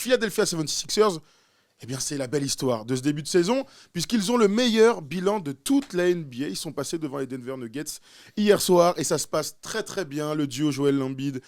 Philadelphia 76ers, eh bien, c'est la belle histoire de ce début de saison, puisqu'ils ont le meilleur bilan de toute la NBA. Ils sont passés devant les Denver Nuggets hier soir, et ça se passe très très bien. Le duo Joel Embiid,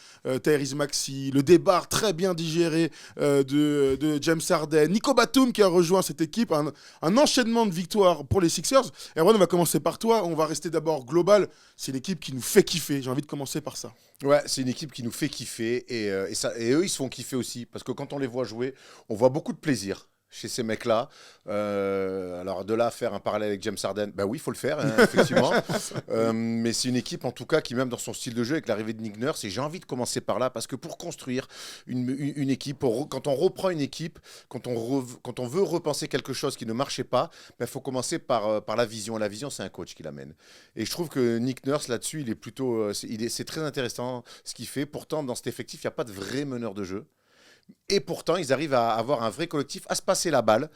Tyrese Maxey, le départ très bien digéré de James Harden, Nico Batum qui a rejoint cette équipe, un enchaînement de victoires pour les Sixers. Et Erwan, on va commencer par toi, on va rester d'abord global. C'est une équipe qui nous fait kiffer, j'ai envie de commencer par ça. Ouais, c'est une équipe qui nous fait kiffer et eux, ils se font kiffer aussi parce que quand on les voit jouer, on voit beaucoup de plaisir chez ces mecs-là. Alors de là à faire un parallèle avec James Harden, bah oui, il faut le faire, hein, effectivement. Mais c'est une équipe en tout cas qui, même dans son style de jeu, avec l'arrivée de Nick Nurse, et j'ai envie de commencer par là parce que pour construire une équipe, quand on reprend une équipe, quand on veut repenser quelque chose qui ne marchait pas, il faut commencer par la vision. La vision, c'est un coach qui l'amène. Et je trouve que Nick Nurse, là-dessus, il est plutôt, c'est très intéressant ce qu'il fait. Pourtant, dans cet effectif, il n'y a pas de vrai meneur de jeu. Et pourtant, ils arrivent à avoir un vrai collectif, à se passer la balle.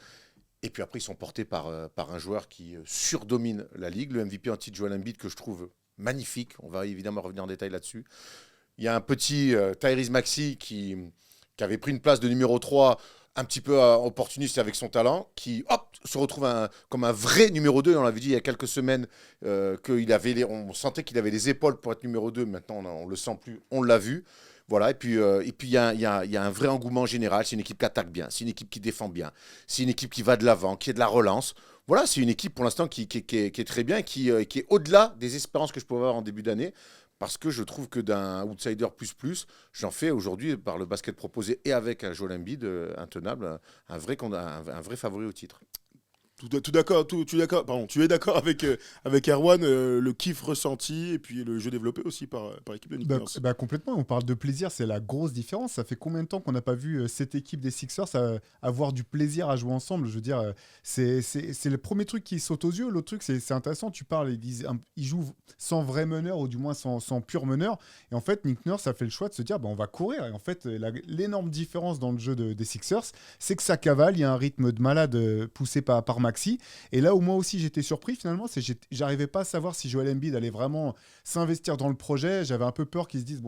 Et puis après, ils sont portés par un joueur qui surdomine la ligue, le MVP en titre, Joel Embiid, que je trouve magnifique. On va évidemment revenir en détail là-dessus. Il y a un petit Tyrese Maxey qui avait pris une place de numéro 3, un petit peu opportuniste avec son talent, qui se retrouve comme un vrai numéro 2. On l'avait dit il y a quelques semaines, on sentait qu'il avait les épaules pour être numéro 2. Maintenant, on ne le sent plus, on l'a vu. Voilà, et puis il y a un vrai engouement général. C'est une équipe qui attaque bien, c'est une équipe qui défend bien, c'est une équipe qui va de l'avant, qui est de la relance. Voilà, c'est une équipe pour l'instant qui est très bien, qui est au-delà des espérances que je pouvais avoir en début d'année, parce que je trouve que d'un outsider plus, j'en fais aujourd'hui, par le basket proposé et avec un Joel Embiid intenable, un vrai favori au titre. Tu es d'accord avec Erwan, le kiff ressenti et puis le jeu développé aussi par l'équipe de Nick Nurse. Complètement, on parle de plaisir, c'est la grosse différence. Ça fait combien de temps qu'on n'a pas vu cette équipe des Sixers avoir du plaisir à jouer ensemble? Je veux dire, c'est le premier truc qui saute aux yeux. L'autre truc, c'est intéressant, tu parles, ils jouent sans vrai meneur ou du moins sans pur meneur. Et en fait, Nick Nurse a fait le choix de se dire, on va courir. Et en fait, l'énorme différence dans le jeu des Sixers, c'est que ça cavale, il y a un rythme de malade poussé par Maxey. Et là où moi aussi j'étais surpris finalement, c'est que j'arrivais pas à savoir si Joel Embiid allait vraiment s'investir dans le projet. J'avais un peu peur qu'ils se disent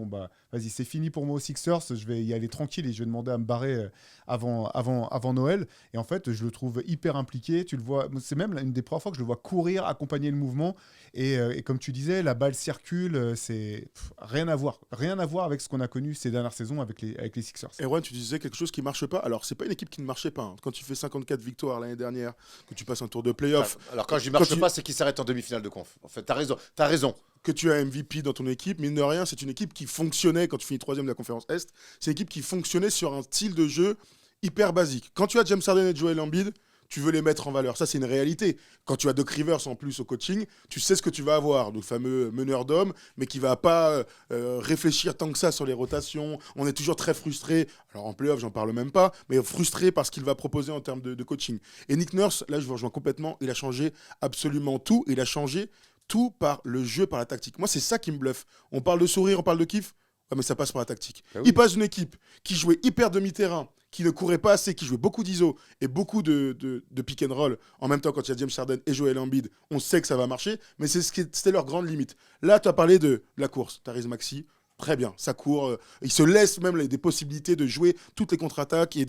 vas-y, c'est fini pour moi aux Sixers, je vais y aller tranquille et je vais demander à me barrer avant Noël. Et en fait, je le trouve hyper impliqué. Tu le vois, c'est même une des premières fois que je le vois courir, accompagner le mouvement. Et comme tu disais, la balle circule, c'est rien à voir avec ce qu'on a connu ces dernières saisons avec les Sixers. Erwan, tu disais quelque chose qui marche pas. Alors, c'est pas une équipe qui ne marchait pas. Hein. Quand tu fais 54 victoires l'année dernière, que tu passes un tour de play-off. Alors, quand je dis marche pas, c'est qu'il s'arrête en demi-finale de conf. En fait, t'as raison. Que tu as MVP dans ton équipe, mine de rien, c'est une équipe qui fonctionnait quand tu finis 3e de la conférence Est. C'est une équipe qui fonctionnait sur un style de jeu hyper basique. Quand tu as James Harden et Joel Embiid, tu veux les mettre en valeur. Ça, c'est une réalité. Quand tu as Doc Rivers en plus au coaching, tu sais ce que tu vas avoir, le fameux meneur d'hommes, mais qui ne va pas réfléchir tant que ça sur les rotations. On est toujours très frustré. Alors en playoff, j'en parle même pas, mais frustré par ce qu'il va proposer en termes de coaching. Et Nick Nurse, là, je vous rejoins complètement. Il a changé absolument tout. Il a changé tout par le jeu, par la tactique. Moi, c'est ça qui me bluffe. On parle de sourire, on parle de kiff. Ouais, mais ça passe par la tactique. Ah oui. Il passe d'une équipe qui jouait hyper demi-terrain, qui ne courait pas assez, qui jouait beaucoup d'ISO et beaucoup de pick and roll. En même temps, quand il y a James Harden et Joel Embiid, on sait que ça va marcher, mais c'était leur grande limite. Là, tu as parlé de la course. Tyrese Maxey, très bien, ça court. Il se laisse même des possibilités de jouer toutes les contre-attaques et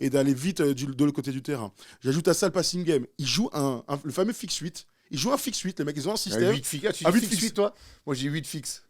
d'aller vite de l'autre côté du terrain. J'ajoute à ça le passing game. Il joue le fameux fix 8. Ils jouent un fixe 8, les mecs, ils ont un système. 8 fixes, tu dis fixe 8, toi? Moi, j'ai 8 fixes.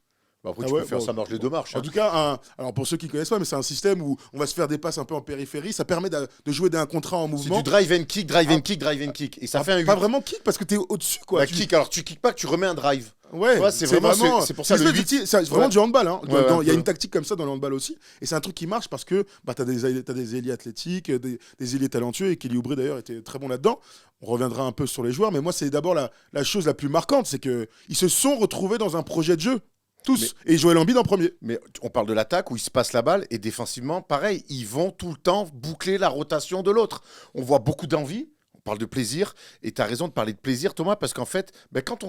Après, tu peux faire ça marche les deux marches. En tout cas, alors pour ceux qui ne connaissent pas, mais c'est un système où on va se faire des passes un peu en périphérie. Ça permet de jouer d'un contrat en mouvement. C'est du drive and kick. Et ça fait un 8. Pas vraiment kick parce que tu es au-dessus. Quoi. Kick, alors tu kick pas, tu remets un drive. Ouais, c'est vraiment c'est pour ça le 8. C'est vraiment du handball. Hein. Il y a une une tactique comme ça dans le handball aussi. Et c'est un truc qui marche parce que tu as des ailiers athlétiques, des ailiers talentueux. Et Kelly Oubre d'ailleurs était très bon là-dedans. On reviendra un peu sur les joueurs. Mais moi, c'est d'abord la chose la plus marquante. C'est qu'ils se sont retrouvés dans un projet de jeu. Tous. Et Joel Embiid en premier. Mais on parle de l'attaque où il se passe la balle. Et défensivement, pareil. Ils vont tout le temps boucler la rotation de l'autre. On voit beaucoup d'envie. On parle de plaisir, et tu as raison de parler de plaisir, Thomas, parce qu'en fait, quand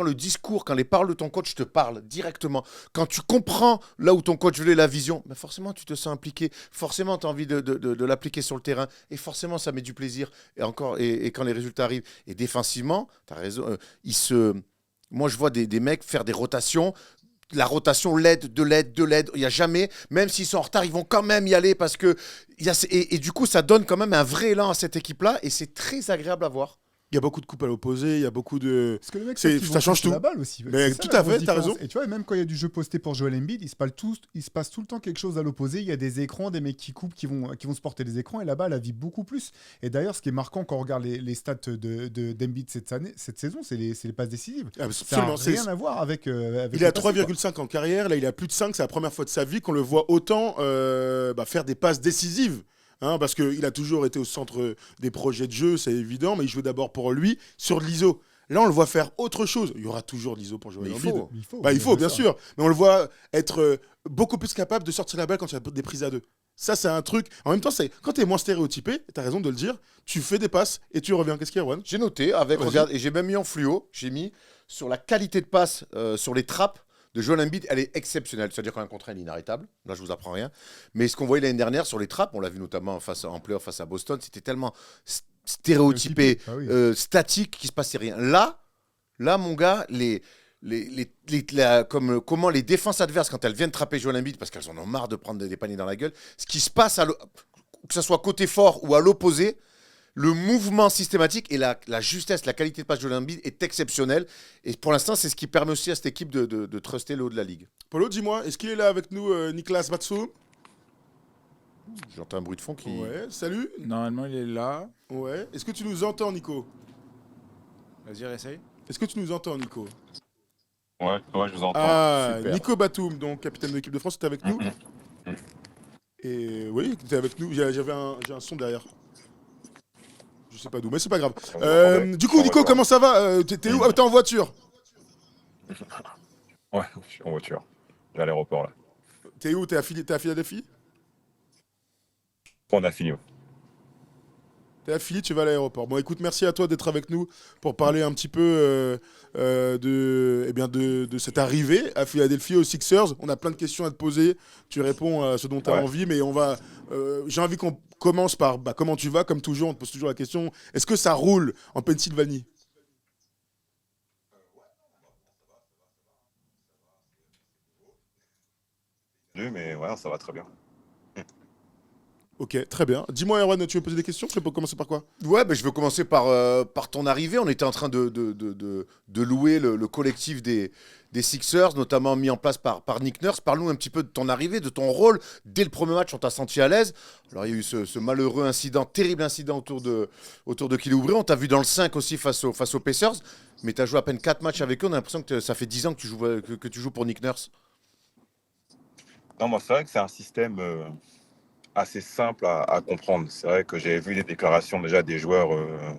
le discours, quand les paroles de ton coach te parlent directement, quand tu comprends là où ton coach voulait la vision, forcément, tu te sens impliqué, forcément, tu as envie de l'appliquer sur le terrain, et forcément, ça met du plaisir, et quand les résultats arrivent. Et défensivement, tu as raison, moi, je vois des mecs faire des rotations. la rotation l'aide, de l'aide. Il n'y a jamais, même s'ils sont en retard, ils vont quand même y aller parce que. Et du coup, ça donne quand même un vrai élan à cette équipe-là et c'est très agréable à voir. Il y a beaucoup de coupes à l'opposé, il y a beaucoup de. Parce que le mec, Ça change tout. la balle aussi. Mais C'est ça, tout la à grosse fait, t'as différence. raison. Et tu vois, même quand il y a du jeu posté pour Joel Embiid, il se passe tout le temps quelque chose à l'opposé. Il y a des écrans, des mecs qui coupent, qui vont se porter les écrans, et la balle, elle vit beaucoup plus. Et d'ailleurs, ce qui est marquant quand on regarde les stats d'Embiid cette saison, c'est les passes décisives. Absolument. Ça n'a rien à voir avec. Il est à 3,5 en carrière, là il a plus de 5, c'est la première fois de sa vie qu'on le voit autant faire des passes décisives. Hein, parce qu'il a toujours été au centre des projets de jeu, c'est évident, mais il jouait d'abord pour lui sur de l'ISO. Là, on le voit faire autre chose. Il y aura toujours de l'ISO pour jouer. Il faut, bien sûr. Mais on le voit être beaucoup plus capable de sortir la balle quand il y a des prises à deux. Ça, c'est un truc. En même temps, quand tu es moins stéréotypé, tu as raison de le dire, tu fais des passes et tu reviens. Qu'est-ce qu'il y a, Erwan ? J'ai noté, regarde, et j'ai même mis en fluo, j'ai mis sur la qualité de passe, sur les trappes de Joel Embiid, elle est exceptionnelle. C'est-à-dire qu'un contre elle est inarrêtable. Là, je vous apprends rien. Mais ce qu'on voyait l'année dernière sur les trappes, on l'a vu notamment en playoff face à Boston, c'était tellement stéréotypé, statique, qu'il ne se passait rien. Là, mon gars, comment les défenses adverses, quand elles viennent trapper Joel Embiid, parce qu'elles en ont marre de prendre des paniers dans la gueule, ce qui se passe, que ce soit côté fort ou à l'opposé, le mouvement systématique et la justesse, la qualité de passe de Joel Embiid est exceptionnelle. Et pour l'instant, c'est ce qui permet aussi à cette équipe de truster le haut de la ligue. Polo, dis-moi, est-ce qu'il est là avec nous, Nicolas Batsou ? J'entends un bruit de fond qui... Ouais, salut. Normalement, il est là. Ouais. Est-ce que tu nous entends, Nico ? Vas-y, réessaye. Est-ce que tu nous entends, Nico ? Ouais, je vous entends. Ah, Super. Nico Batum, donc capitaine de l'équipe de France, tu es avec nous ? Et oui, tu es avec nous. J'ai un son derrière. Je sais pas d'où, mais c'est pas grave. Du coup, Nico, comment ça va ? T'es où ? T'es en voiture ? Ouais, je suis en voiture. Je vais à l'aéroport, là. T'es où ? T'es à Philadelphie ? On a fini. T'es à Philly, tu vas à l'aéroport. Bon, écoute, merci à toi d'être avec nous pour parler un petit peu de cette arrivée à Philadelphie aux Sixers. On a plein de questions à te poser. Tu réponds à ce dont tu as envie, mais j'ai envie qu'on commence par comment tu vas. Comme toujours, on te pose toujours la question, est-ce que ça roule en Pennsylvanie ? Mais ouais, ça va très bien. Ok, très bien. Dis-moi, Erwan, tu veux poser des questions ? Tu veux commencer par quoi ? Ouais, je veux commencer par ton arrivée. On était en train de louer le collectif des Sixers, notamment mis en place par Nick Nurse. Parle-nous un petit peu de ton arrivée, de ton rôle. Dès le premier match, on t'a senti à l'aise. Alors, il y a eu ce malheureux incident, terrible incident autour de Kelly Oubre. On t'a vu dans le 5 aussi face aux Pacers. Mais tu as joué à peine 4 matchs avec eux. On a l'impression que ça fait 10 ans que tu joues pour Nick Nurse. Non, moi, c'est vrai que c'est un système assez simple à comprendre. C'est vrai que j'avais vu des déclarations déjà des joueurs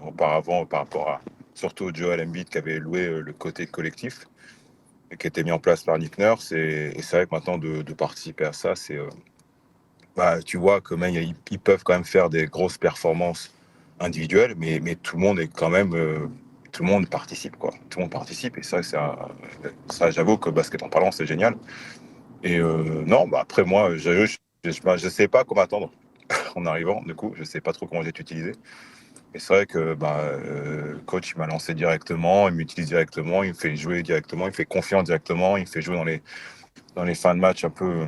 auparavant par rapport à surtout Joel Embiid qui avait loué le côté collectif et qui était mis en place par Nick Nurse. Et c'est vrai que maintenant de participer à ça, c'est tu vois que même ils peuvent quand même faire des grosses performances individuelles, mais tout le monde est quand même tout le monde participe, quoi. Tout le monde participe et ça j'avoue que basket en parlant c'est génial. Et non, après moi je sais pas comment attendre en arrivant, du coup, je sais pas trop comment j'ai été utilisé. Et c'est vrai que coach il m'a lancé directement, il m'utilise directement, il me fait jouer directement, il me fait confiance directement, il me fait jouer dans les fins de match un peu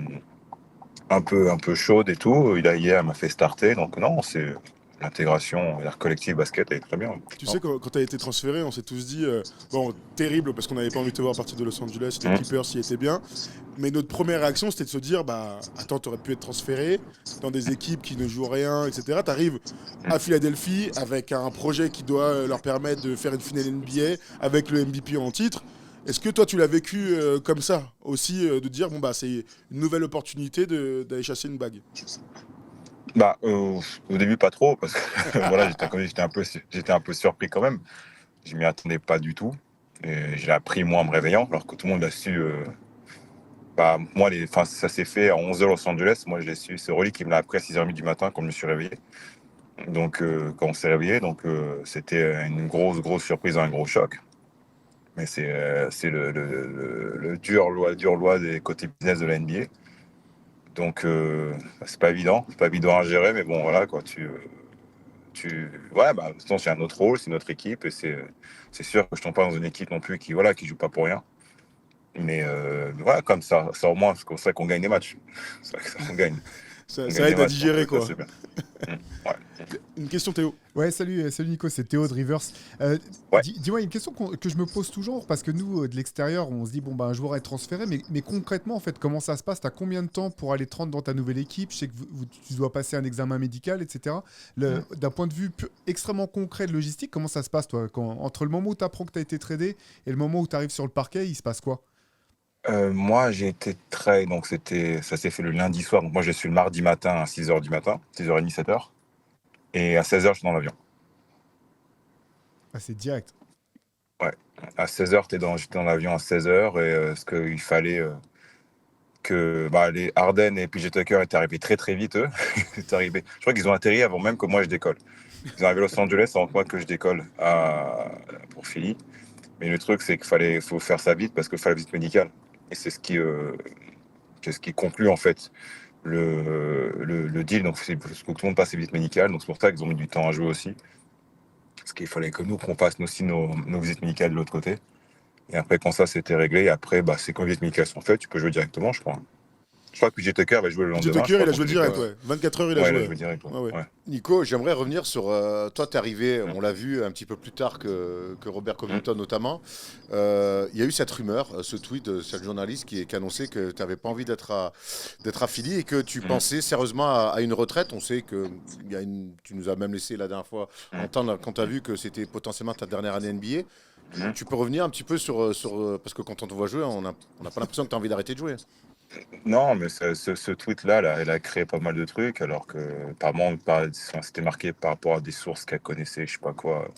chaudes et tout. Hier, il m'a fait starter, donc non, c'est l'intégration collective basket, elle est très bien. Tu sais, quand tu as été transféré, on s'est tous dit, terrible, parce qu'on n'avait pas envie de te voir partir de Los Angeles, les Clippers s'y étaient bien. Mais notre première réaction, c'était de se dire, attends, tu aurais pu être transféré dans des équipes qui ne jouent rien, etc. Tu arrives à Philadelphie avec un projet qui doit leur permettre de faire une finale NBA avec le MVP en titre. Est-ce que toi, tu l'as vécu comme ça aussi, de dire, c'est une nouvelle opportunité d'aller chasser une bague ? Au début pas trop parce que voilà, j'étais un peu surpris quand même. Je m'y attendais pas du tout et je l'ai appris moi en me réveillant alors que tout le monde l'a su. Moi ça s'est fait à 11h Los Angeles. Moi je l'ai su, c'est Rolly qui me l'a appris à 6h30 du matin quand je me suis réveillé. Donc quand on s'est réveillé, c'était une grosse surprise, un gros choc. Mais c'est le dur loi des côtés business de la NBA. Donc, c'est pas évident à gérer, mais bon, voilà, quoi, de toute façon, c'est un autre rôle, c'est notre équipe, et c'est sûr que je tombe pas dans une équipe non plus qui joue pas pour rien. Mais voilà, comme ça au moins, c'est comme ça qu'on gagne des matchs. C'est vrai que ça, on gagne. Ça On ça gagne des aide à matchs, donc digérer, ça, quoi. c'est bien. Ouais. Une question, Théo. Ouais, salut Nico, c'est Théo de Rivers. Ouais. Dis-moi une question que je me pose toujours, parce que nous, de l'extérieur, on se dit, bon, bah, un joueur est transféré, mais concrètement, en fait, comment ça se passe? T'as combien de temps pour aller te rendre dans ta nouvelle équipe? Je sais que tu dois passer un examen médical, etc. D'un point de vue extrêmement concret de logistique, comment ça se passe, toi? Entre le moment où tu apprends que tu as été tradé et le moment où tu arrives sur le parquet, il se passe quoi? Moi, j'ai été trade, donc ça s'est fait le lundi soir. Donc moi, je suis le mardi matin à 6h du matin, 6h30, 7h. Et à 16h, je suis dans l'avion. Ah, c'est direct. Ouais. À 16h, j'étais dans l'avion à 16h. Et ce qu'il fallait que les Harden et PJ Tucker étaient arrivés très très vite, eux. Je crois qu'ils ont atterri avant même que moi je décolle. Ils sont arrivés à Los Angeles avant moi que je décolle pour Philly. Mais le truc, c'est faut faire ça vite parce qu'il faut la visite médicale. Et c'est ce qui conclut en fait le deal. Donc, c'est parce que tout le monde passe les visites médicales. Donc, c'est pour ça qu'ils ont mis du temps à jouer aussi. Parce qu'il fallait que nous, qu'on fasse aussi nos visites médicales de l'autre côté. Et après, quand ça c'était réglé, après, c'est quand les visites médicales sont faites, tu peux jouer directement, je crois. Je crois que PJ Tucker va jouer le PJ lendemain. Tucker, il a joué direct, ouais. 24 heures, il a Ouais, joué. il a joué direct. Ouais, ouais. Ouais. Nico, j'aimerais revenir sur. Toi, t'es arrivé, on l'a vu un petit peu plus tard que Robert Covington notamment. Il y a eu cette rumeur, ce tweet de ce journaliste qui annonçait que tu n'avais pas envie d'être à Philly et que tu pensais sérieusement à une retraite. On sait que tu nous as même laissé la dernière fois entendre quand tu as vu que c'était potentiellement ta dernière année NBA. Tu peux revenir un petit peu sur parce que quand on te voit jouer, on n'a pas l'impression que tu as envie d'arrêter de jouer. Non, mais ce tweet-là, elle a créé pas mal de trucs, alors que c'était marqué par rapport à des sources qu'elle connaissait, je sais pas quoi.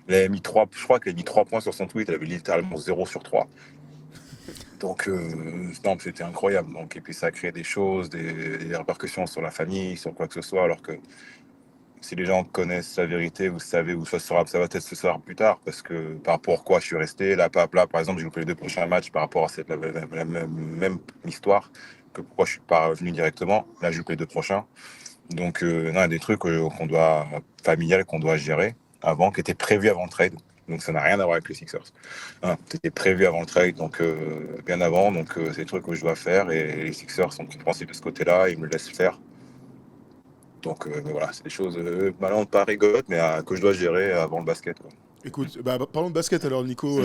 Elle avait mis 3, je crois qu'elle a mis 3 points sur son tweet, elle avait littéralement 0 sur 3. Donc, non, c'était incroyable. Donc, et puis ça a créé des choses, des répercussions sur la famille, sur quoi que ce soit, alors que si les gens connaissent la vérité, vous savez, ou ça va peut-être se savoir plus tard, parce que par rapport à quoi je suis resté, là, par exemple, j'ai loupé les 2 prochains matchs par rapport à la même histoire, que pourquoi je suis pas revenu directement. Là, j'ai loupé les 2 prochains. Donc, non, il y a des trucs familiales qu'on doit gérer avant, qui étaient prévus avant le trade. Donc, ça n'a rien à voir avec les Sixers. C'était prévu avant le trade, donc bien avant. Donc, c'est des trucs que je dois faire, et les Sixers sont compréhensifs de ce côté-là, ils me laissent faire. Donc voilà, c'est des choses maintenant pas rigolotes, mais que je dois gérer avant le basket, quoi. Écoute, parlons de basket alors, Nico.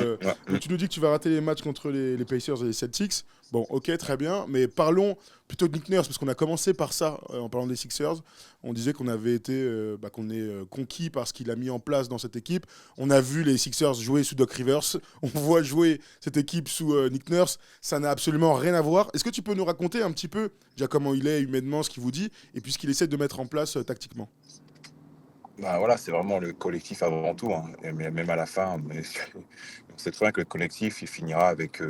Donc, tu nous dis que tu vas rater les matchs contre les Pacers et les Celtics. Bon, ok, très bien. Mais parlons plutôt de Nick Nurse, parce qu'on a commencé par ça en parlant des Sixers. On disait qu'on avait été qu'on est conquis par ce qu'il a mis en place dans cette équipe. On a vu les Sixers jouer sous Doc Rivers. On voit jouer cette équipe sous Nick Nurse. Ça n'a absolument rien à voir. Est-ce que tu peux nous raconter un petit peu déjà comment il est humainement, ce qu'il vous dit, et puis ce qu'il essaie de mettre en place tactiquement? Voilà, c'est vraiment le collectif avant tout, hein. Et même à la fin, mais on sait très bien que le collectif, il finira avec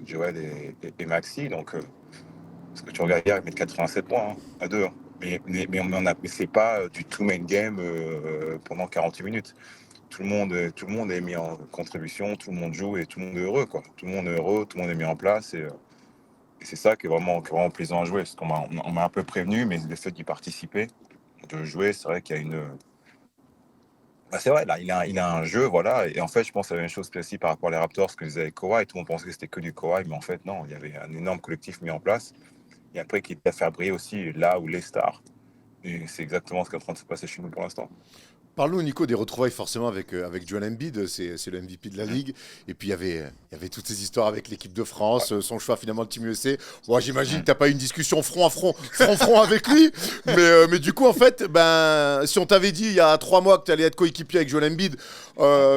Joel et Maxi. Donc, parce que tu regardes hier, ils mettent 87 points, hein, à deux, hein. Mais c'est pas du two-main game pendant 48 minutes. Tout le monde est mis en contribution, tout le monde joue et tout le monde est heureux, quoi. Tout le monde est heureux, tout le monde est mis en place. Et c'est ça qui est vraiment plaisant à jouer. Parce on m'a un peu prévenu, mais le fait d'y participer, de jouer, c'est vrai qu'il y a une. C'est vrai, là, il a un jeu, voilà. Et en fait, je pense à la même chose aussi par rapport aux Raptors, ce que disait Kawhi. Tout le monde pensait que c'était que du Kawhi, mais en fait, non, il y avait un énorme collectif mis en place. Et après, qui a fait briller aussi là où les stars. Et c'est exactement ce qui est en train de se passer chez nous pour l'instant. Parlons, Nico, des retrouvailles forcément avec Joel Embiid, c'est le MVP de la Ligue. Et puis il y avait toutes ces histoires avec l'équipe de France, son choix finalement de Team USA. Bon, j'imagine que tu n'as pas eu une discussion front à front avec lui. Mais du coup, en fait, si on t'avait dit il y a 3 mois que tu allais être coéquipier avec Joel Embiid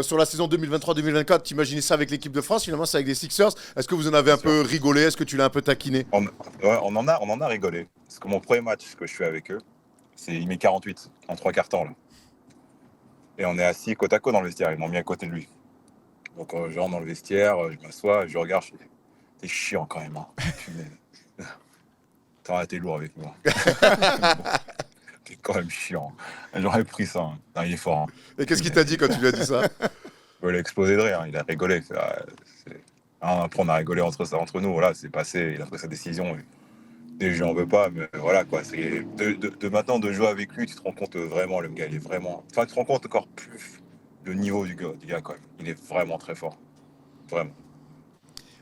sur la saison 2023-2024, tu imaginais ça avec l'équipe de France, finalement c'est avec les Sixers. Est-ce que vous en avez un peu rigolé? Est-ce que tu l'as un peu taquiné? On en a rigolé. Parce que mon premier match que je fais avec eux, il met 48 en 3 quarts temps, là. Et on est assis côte à côte dans le vestiaire. Ils m'ont mis à côté de lui. Donc, je rentre dans le vestiaire, je m'assois, je regarde, je dis, t'es chiant quand même, hein. T'es lourd avec moi. T'es quand même chiant. J'aurais pris ça, hein. Non, il est fort, hein. Et qu'est-ce qu'il t'a dit quand tu lui as dit ça? Il a explosé de rire, il a rigolé. Après, on a rigolé entre nous. Voilà, c'est passé, il a pris sa décision. Et je n'en veux pas, mais voilà, quoi. De maintenant de jouer avec lui, tu te rends compte vraiment, le gars, il est vraiment. Enfin, tu te rends compte encore plus le niveau du gars, quand même. Il est vraiment très fort. Vraiment.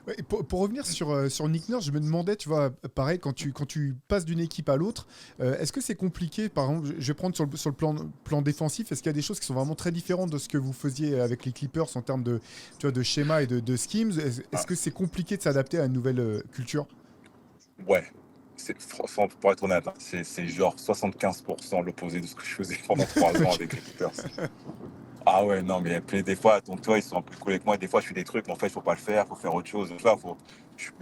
Ouais, et pour revenir sur Nick Nurse, je me demandais, tu vois, pareil, quand tu passes d'une équipe à l'autre, est-ce que c'est compliqué, par exemple, je vais prendre sur le plan défensif, est-ce qu'il y a des choses qui sont vraiment très différentes de ce que vous faisiez avec les Clippers en termes de, tu vois, de schéma et de schemes? Est-ce que c'est compliqué de s'adapter à une nouvelle culture? Ouais. Franchement, pour être honnête, hein, c'est genre 75% l'opposé de ce que je faisais pendant 3 ans avec les Clippers. Ah ouais, non, mais des fois, donc toi, ils sont un peu cool avec moi. Des fois, je fais des trucs, mais en fait, il faut pas le faire, il faut faire autre chose. Tu vois,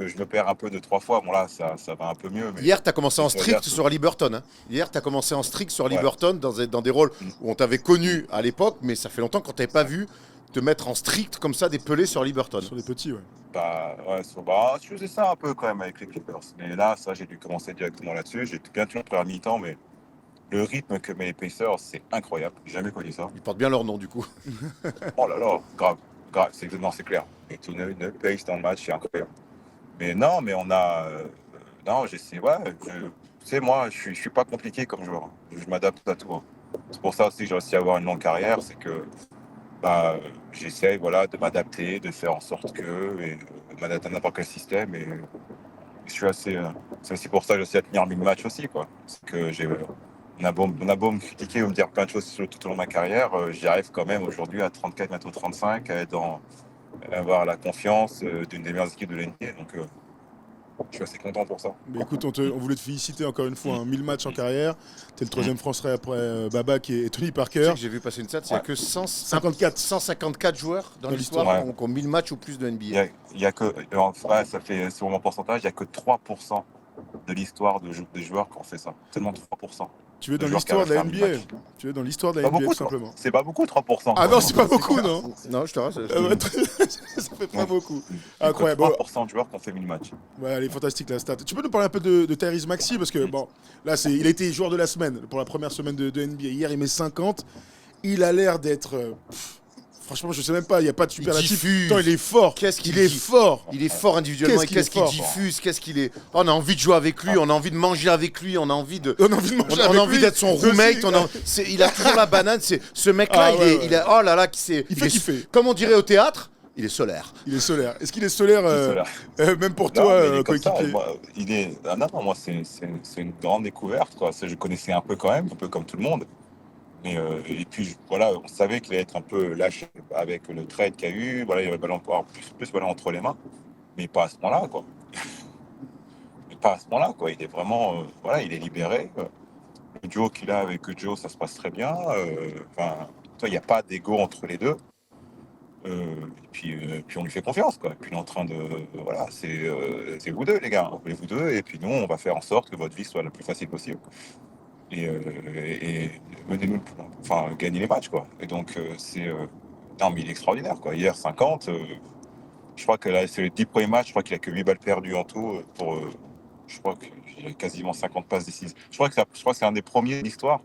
je me perds un peu 2-3 fois. Bon, là, ça va un peu mieux. Mais Hier, tu as commencé en ça veut strict dire que- sur Liberton. Hein. Hier, tu as commencé en strict sur Ouais. Liberton dans des rôles Mm. où on t'avait connu à l'époque, mais ça fait longtemps qu'on t'avait pas vu te mettre en strict comme ça, des pelés sur Liberton. Sur les petits, ouais. Bah, ouais, je faisais ça un peu quand même avec les Clippers. Mais là, ça, j'ai dû commencer directement là-dessus. J'ai bien tenu en première mi-temps, mais le rythme que met les Pacers, c'est incroyable. J'ai jamais connu ça. Ils portent bien leur nom, du coup. Oh là là, grave, grave, c'est clair. Et tout une pace dans le match, c'est incroyable. Mais non, mais on a. Non, j'essaie, ouais. Tu sais, moi, je suis pas compliqué comme joueur. Je m'adapte à tout. Hein. C'est pour ça aussi que j'ai réussi à avoir une longue carrière, c'est que bah, j'essaie voilà, de m'adapter, de faire en sorte que. Et, de m'adapter à n'importe quel système. Et je suis assez. C'est aussi pour ça que j'essaie de tenir 1000 matchs aussi, quoi. C'est que j'ai. On a beau me critiquer ou me dire plein de choses tout au long de ma carrière, j'y arrive quand même aujourd'hui à 34, bientôt 35, à avoir la confiance d'une des meilleures équipes de l'NBA. Donc, je suis assez content pour ça. Mais écoute, on voulait te féliciter encore une fois, 1000 matchs en carrière. T'es le troisième Français après Babac et Tony Tu sais Parker. que j'ai vu passer une stat, c'est Ouais. que 54. 154 joueurs dans Dans l'histoire l'histoire. qui ont 1000 matchs ou plus de NBA. Il y a que, ouais, ça fait sur mon pourcentage, il n'y a que 3% de l'histoire des joueurs qui ont fait ça. Seulement 3%. Tu veux dans Le joueur l'histoire qui de la a fait un NBA. match. Tu veux dans l'histoire de la Pas NBA, beaucoup, tout simplement. C'est pas beaucoup, 3%. Ah quoi. non, c'est pas beaucoup, clair. non. Non, je te rassure. Ça fait pas Ouais. beaucoup. Il y a que Incroyable. Bon, 3% de joueurs qui ont fait 1000 matchs. ouais, elle est fantastique la stat. Tu peux nous parler un peu de Tyrese Maxey parce que bon, là il a été joueur de la semaine pour la première semaine de NBA. Hier, il met 50. Il a l'air d'être. Franchement, je sais même pas. Il y a pas de superlatif. diffuse. Tant il est fort. Qu'est-ce qu'il Il est dit fort. Il est fort individuellement, et Qu'est-ce qu'il qu'est-ce est qu'il fort. diffuse, qu'est-ce qu'il est. Oh, on a envie de jouer avec lui, on a envie de manger avec lui, on a envie de. On a envie de manger On a avec envie lui. d'être son Aussi. roommate. Il a toujours la banane. Ce mec-là, Ah, il ouais, est, ouais. il est. Oh là là, Il fait kiffer. Comme on dirait au théâtre, il est solaire. Il est solaire. Est-ce qu'il est solaire, même pour Non, toi, mais il est comme ça. coéquipier? Moi, ah non, moi, c'est une grande découverte, quoi. Je connaissais un peu quand même, un peu comme tout le monde. Mais, et puis, voilà, on savait qu'il allait être un peu lâché avec le trade qu'il y a eu. Voilà, il y avait le ballon plus le ballon entre les mains. Mais pas à ce moment-là, quoi. Mais pas à ce moment-là, quoi. Il est vraiment, voilà, il est libéré. Le duo qu'il a avec Joe, ça se passe très bien. Enfin, il n'y a pas d'ego entre les deux. Puis on lui fait confiance, quoi. Puis il est en train de, voilà, c'est vous deux, les gars. Vous deux, et puis nous, on va faire en sorte que votre vie soit la plus facile possible. Et menez-nous, enfin, gagner les matchs, quoi. Et donc, non, mais il est extraordinaire, quoi. Hier, 50, je crois que là, c'est les 10 premiers matchs, je crois qu'il a que 8 balles perdues en tout je crois qu'il a quasiment 50 passes décisives. Je crois que c'est un des premiers de l'histoire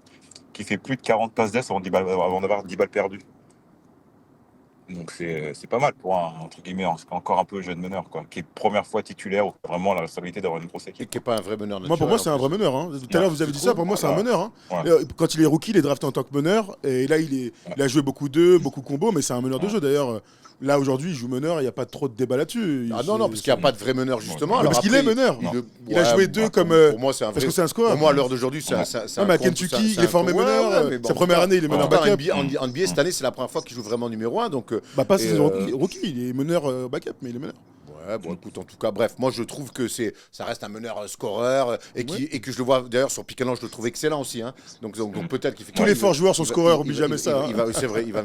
qui fait plus de 40 passes d'ess avant d'avoir 10 balles perdues. Donc c'est pas mal pour un, entre guillemets, encore un peu jeune meneur, quoi, qui est première fois titulaire ou vraiment la responsabilité d'avoir une grosse Et équipe. qui n'est pas un vrai meneur Moi, pour moi, naturel, c'est en un plus. vrai meneur. Hein. Tout à l'heure, vous avez tu dit ça. trouves Pour moi, c'est un Voilà. meneur. Hein. Ouais. Quand il est rookie, il est drafté en tant que meneur. Et là, il a joué beaucoup d'eux, beaucoup combos, mais c'est un meneur de Ouais. jeu. D'ailleurs, là, aujourd'hui, il joue meneur. Il n'y a pas trop de débat là-dessus. Ah non, non, parce qu'il n'y a pas de vrai meneur, justement. Mais Alors parce qu'il après, est meneur. Il a joué deux comme. Pour moi, c'est un Parce vrai. que c'est un scoreur. Pour moi, à l'heure d'aujourd'hui, c'est Ouais. c'est Non, mais à un compte, Kentucky, c'est il est formé ouais, meneur. ouais, mais bon, Sa première année, il est meneur en tout cas, backup. en NBA, cette année, c'est la première fois qu'il joue vraiment numéro 1. Donc, Bah, pas Et, si rookie. Il est meneur backup, mais il est meneur. ouais, bon, écoute, en tout cas, bref, moi, je trouve que ça reste un meneur scoreur et que je le vois, d'ailleurs, sur pick and roll, je le trouve excellent aussi. Hein. Donc peut-être qu'il fait. Tous les forts joueurs sont scoreurs, oublie jamais ça. C'est vrai, il va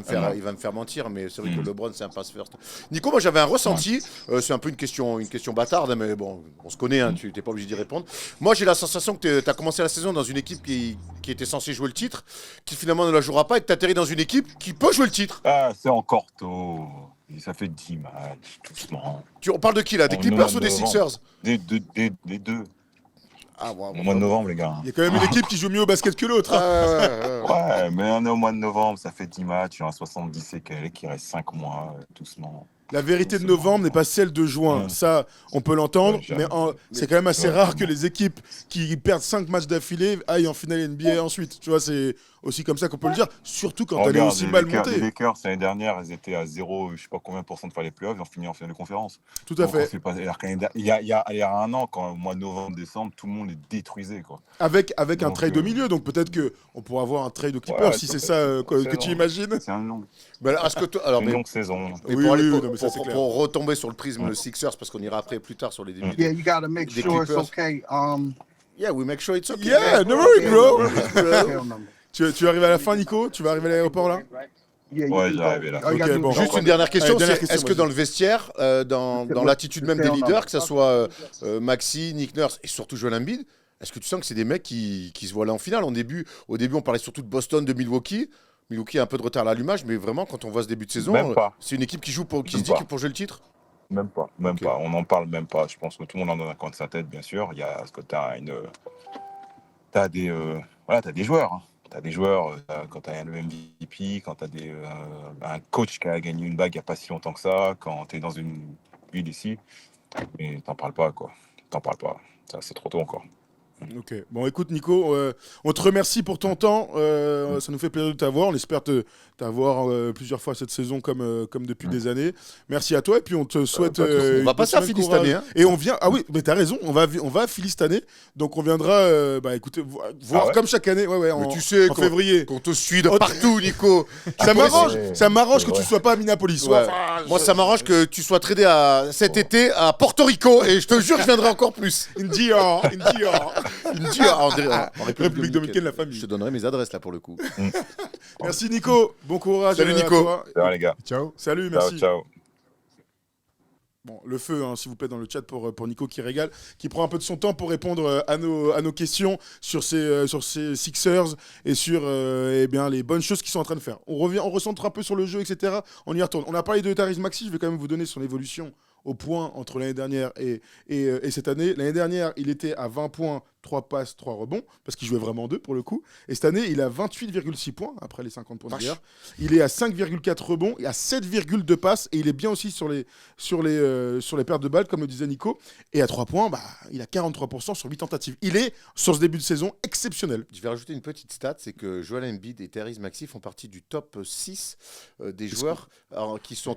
me faire mentir, mais c'est vrai que LeBron, c'est un pass first. Nico, moi, j'avais un ressenti. C'est un peu une question bâtarde, mais bon, on se connaît, hein, tu n'es pas obligé d'y répondre. Moi, j'ai la sensation que tu as commencé la saison dans une équipe qui était censée jouer le titre, qui finalement ne la jouera pas, et que tu atterris dans une équipe qui peut jouer le titre. Ah, c'est encore tôt. Ça fait 10 matchs, doucement. On parle de qui là? Des En Clippers ou novembre. des Sixers? Des deux. Ah, ouais, Au mois de novembre, les gars. Il y a quand même une équipe qui joue mieux au basket que l'autre. hein. Ouais, mais on est au mois de novembre, ça fait 10 matchs, il y en a 70 et quelques, il reste 5 mois, doucement. La vérité de novembre n'est pas celle de juin. Ouais. Ça, on peut l'entendre, Ouais, mais c'est quand même assez Ouais. rare que les équipes qui perdent 5 matchs d'affilée aillent en finale NBA ensuite. Tu vois, c'est aussi comme ça qu'on peut le dire, surtout quand elle est Regarde, aussi mal les montée. Lakers, l'année dernière, ils étaient à 0, je sais pas combien % de faire les playoffs, ils ont fini en finale de conférence. Tout à Donc, fait. il y a un an, quand au mois de novembre, décembre, tout le monde les détruisait, quoi. Avec un Donc, trade au milieu, donc peut-être qu'on pourra avoir un trade aux Clippers, Ouais, si c'est c'est ça que saison. tu imagines. C'est une longue, Ben, est-ce que toi- alors, une mais- longue saison. mais Oui, pour, aller- oui, pour- non, mais ça, pour- c'est pour- clair. pour retomber sur le prisme Sixers, parce qu'on ira après plus tard sur les débuts. Yeah, you gotta make Des sure it's Clippers. okay. Yeah, we make sure it's okay. Yeah, no worries, bro. Hell no. Tu arrives à la fin, Nico? Tu vas arriver à l'aéroport là? Yeah, Ouais, you j'y go. arrivé, là. All you gotta Ok, do bon. is Juste go. une dernière question, Allez, dernière c'est question, est-ce que vas-y. dans le vestiaire, dans l'attitude même des leaders, que ce soit Maxi, Nick Nurse et surtout Joel Embiid, est-ce que tu sens que c'est des mecs qui se voient là en finale? Au début, on parlait surtout de Boston, de Milwaukee. Milwaukee a un peu de retard à l'allumage, mais vraiment, quand on voit ce début de saison, Même pas. c'est une équipe qui joue qui Même se dit pas. que pour jouer le titre. Même pas, Ok. on n'en parle même pas. Je pense que tout le monde en a dans un coin de sa tête, bien sûr. Il y a ce que t'as des joueurs. Hein. T'as des joueurs, quand t'as le MVP, quand t'as un coach qui a gagné une bague il n'y a pas si longtemps que ça, quand t'es dans une ville ici, mais t'en parles pas, quoi. T'en parles pas. Ça, c'est trop tôt encore. Ok. Bon, écoute, Nico, on te remercie pour ton temps. Ça nous fait plaisir de t'avoir. On espère t'avoir plusieurs fois cette saison comme depuis des années. Merci à toi. Et puis, on te souhaite. On va passer à Philly cette année. Hein. Et on vient. Ah oui, mais t'as raison. On va à Philly cette année. Donc, on viendra, écoutez, voir ouais comme chaque année. Ouais, Mais tu sais en qu'on février. te suit de partout, Nico. Ça m'arrange. ouais. Ça m'arrange C'est que tu vrai. sois pas à Minneapolis. Ouais. Moi, ça m'arrange que tu sois tradé cet été à Porto Rico et je te jure, je viendrai encore plus. Indian. Il me dit en République dominicaine, la famille. Je te donnerai mes adresses là pour le coup. Merci, Nico. Bon courage. Salut, à Nico. toi. Ça va, les gars. Ciao. Salut, Ciao, merci. ciao. Bon, le feu, hein, s'il vous plaît, dans le chat pour Nico qui régale, qui prend un peu de son temps pour répondre à nos questions sur ces Sixers et sur eh bien, les bonnes choses qu'ils sont en train de faire. On recentre un peu sur le jeu, etc. On y retourne. On a parlé de Tyrese Maxey, je vais quand même vous donner son évolution au point entre l'année dernière et cette année. L'année dernière, il était à 20 points, 3 passes, 3 rebonds, parce qu'il jouait vraiment 2 pour le coup. Et cette année, il a 28,6 points, après les 50 points d'hier. Il est à 5,4 rebonds, et à 7,2 passes, et il est bien aussi sur les pertes de balles, comme le disait Nico. Et à 3 points, il a 43% sur 8 tentatives. Il est, sur ce début de saison, exceptionnel. Je vais rajouter une petite stat, c'est que Joel Embiid et Tyrese Maxey font partie du top 6 des joueurs qui sont